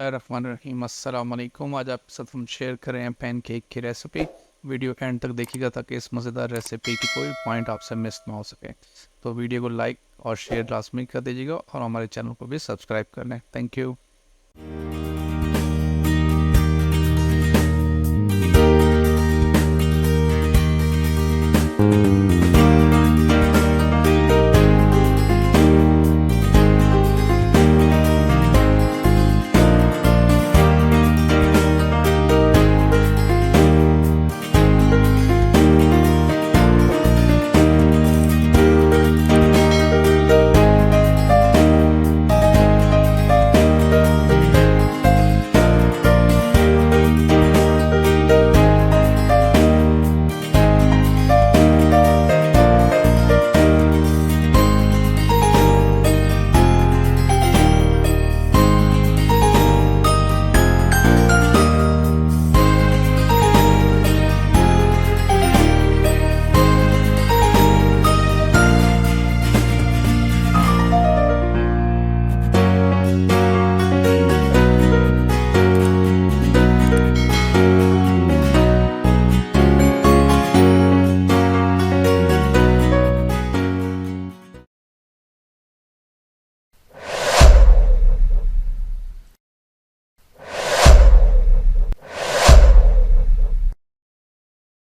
रहमान रहीम अस्सलाम वालेकुम। आज आपके साथ हम शेयर कर रहे हैं पैनकेक की रेसिपी। वीडियो एंड तक देखिएगा ताकि इस मज़ेदार रेसिपी की कोई पॉइंट आपसे मिस ना हो सके। तो वीडियो को लाइक और शेयर लाजमी कर दीजिएगा और हमारे चैनल को भी सब्सक्राइब कर लें। Thank you.